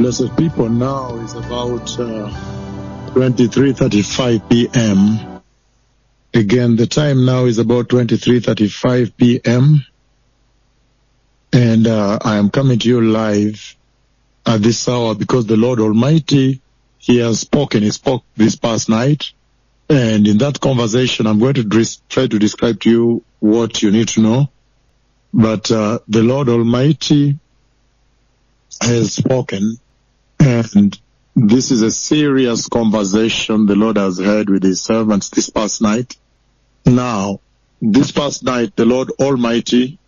blessed people. Now is about 23:35 p.m. Again, the time now is about 23:35 p.m. And I am coming to you live at this hour because the Lord Almighty, He has spoken. He spoke this past night. And in that conversation, I'm going to try to describe to you what you need to know. But the Lord Almighty has spoken, and this is a serious conversation the Lord has had with His servants this past night. Now, this past night, the Lord Almighty,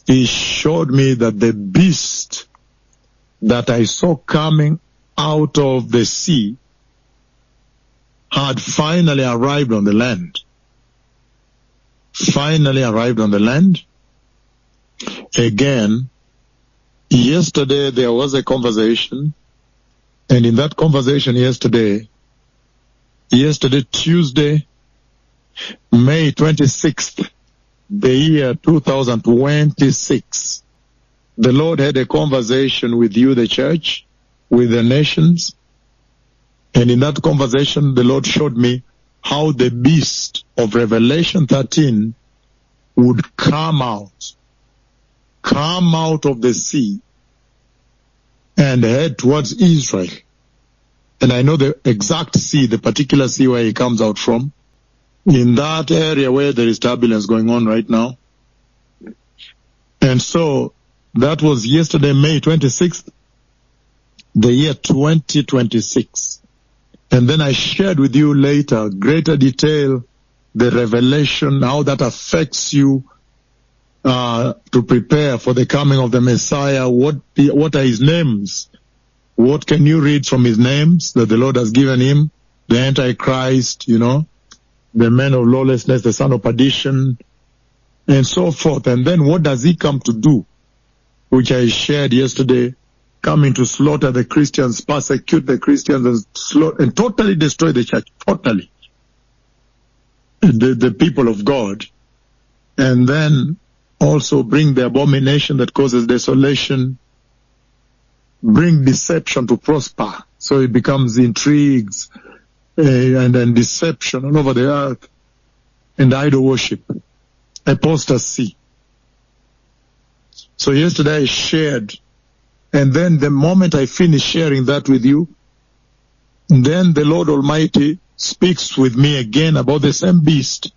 He showed me that the beast that I saw coming out of the sea had finally arrived on the land. Finally arrived on the land. Again, yesterday there was a conversation, and in that conversation yesterday, Tuesday, May 26th, the year 2026, the Lord had a conversation with you, the church, with the nations, and in that conversation the Lord showed me how the beast of Revelation 13 would come out of the sea and head towards Israel. And I know the exact sea, the particular sea where he comes out from, in that area where there is turbulence going on right now. And so that was yesterday, May 26th, the year 2026. And then I shared with you later, greater detail, the revelation, how that affects you to prepare for the coming of the Messiah. What are his names? What can you read from his names that the Lord has given him? The Antichrist, the man of lawlessness, the son of perdition, and so forth. And then what does he come to do? Which I shared yesterday. Coming to slaughter the Christians, persecute the Christians, and totally destroy the church. Totally. The people of God. And then also bring the abomination that causes desolation. Bring deception to prosper. So it becomes intrigues and then deception all over the earth. And idol worship. Apostasy. So yesterday I shared. And then the moment I finish sharing that with you, then the Lord Almighty speaks with me again about the same beast.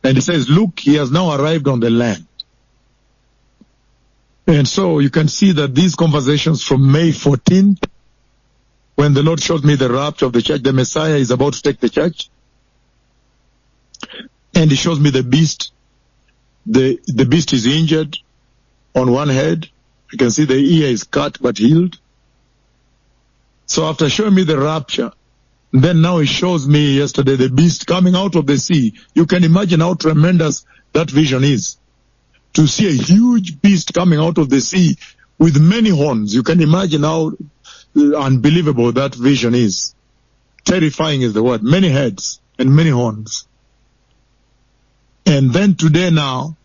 And he says, look, he has now arrived on the land. And so you can see that these conversations from May 14th, when the Lord showed me the rapture of the church, the Messiah is about to take the church. And he shows me the beast. The beast is injured on one head. You can see the ear is cut but healed. So after showing me the rapture, then now he shows me yesterday the beast coming out of the sea. You can imagine how tremendous that vision is. To see a huge beast coming out of the sea with many horns. You can imagine how unbelievable that vision is. Terrifying is the word. Many heads and many horns. And then today now,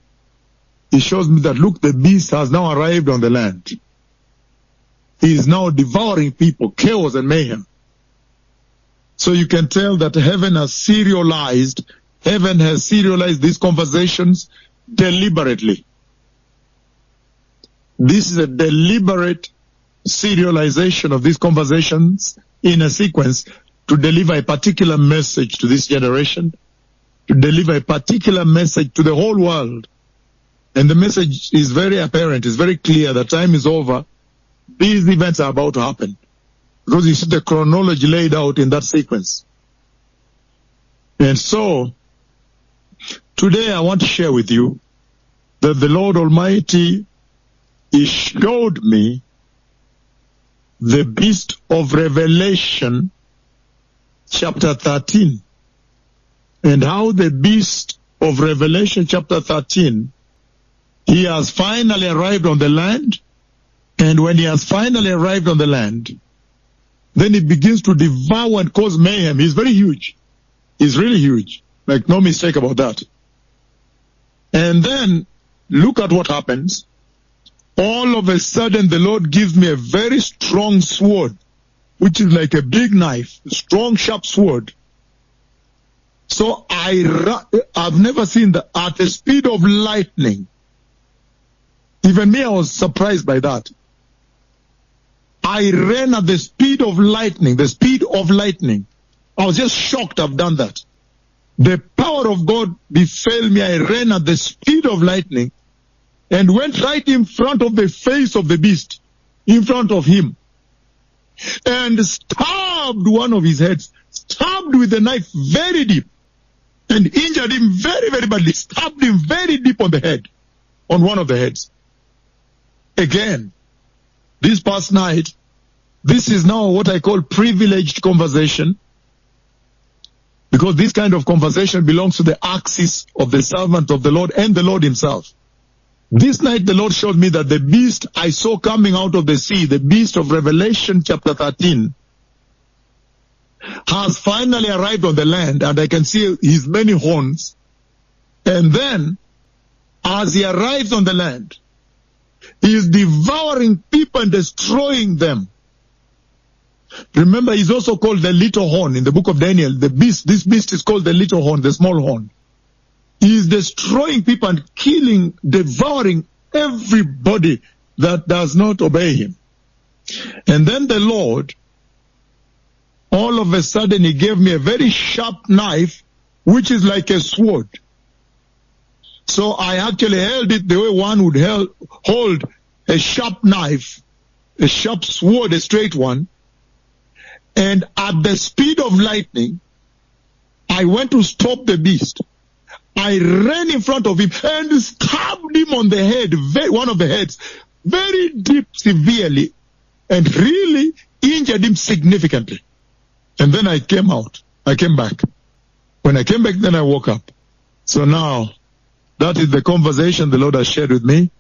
he shows me that, look, the beast has now arrived on the land. He is now devouring people, chaos and mayhem. So you can tell that heaven has serialized these conversations deliberately. This is a deliberate serialization of these conversations in a sequence to deliver a particular message to this generation, to deliver a particular message to the whole world. And the message is very apparent, it's very clear, the time is over. These events are about to happen. Because you see the chronology laid out in that sequence. And so, today I want to share with you that the Lord Almighty, He showed me the beast of Revelation chapter 13. And how the beast of Revelation chapter 13, he has finally arrived on the land. And when he has finally arrived on the land, then he begins to devour and cause mayhem. He's very huge. He's really huge. Make no mistake about that. And then look at what happens. all of a sudden the Lord gives me a very strong sword, which is like a big knife, a strong, sharp sword. So I've never seen that at the speed of lightning. Even me, I was surprised by that. I ran at the speed of lightning, the speed of lightning. I was just shocked I've done that. The power of God befell me. I ran at the speed of lightning and went right in front of the face of the beast, in front of him, and stabbed one of his heads, stabbed with a knife very deep, and injured him very, very badly, stabbed him very deep on the head, on one of the heads. Again, this past night, this is now what I call privileged conversation, because this kind of conversation belongs to the axis of the servant of the Lord and the Lord himself. This night the Lord showed me that the beast I saw coming out of the sea, the beast of Revelation chapter 13, has finally arrived on the land, and I can see his many horns. And then, as he arrives on the land, he is devouring people and destroying them. Remember, he's also called the little horn in the book of Daniel. The beast, this beast is called the little horn, the small horn. He is destroying people and killing, devouring everybody that does not obey him. And then the Lord, all of a sudden, he gave me a very sharp knife, which is like a sword. So I actually held it the way one would hold a sharp knife, a sharp sword, a straight one. And at the speed of lightning, I went to stop the beast. I ran in front of him and stabbed him on the head, one of the heads, very deep, severely, and really injured him significantly. And then I came out. I came back. When I came back, then I woke up. So now, that is the conversation the Lord has shared with me.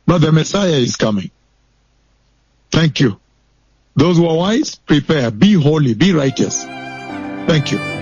But the Messiah is coming. Thank you. Those who are wise, prepare. Be holy. Be righteous. Thank you.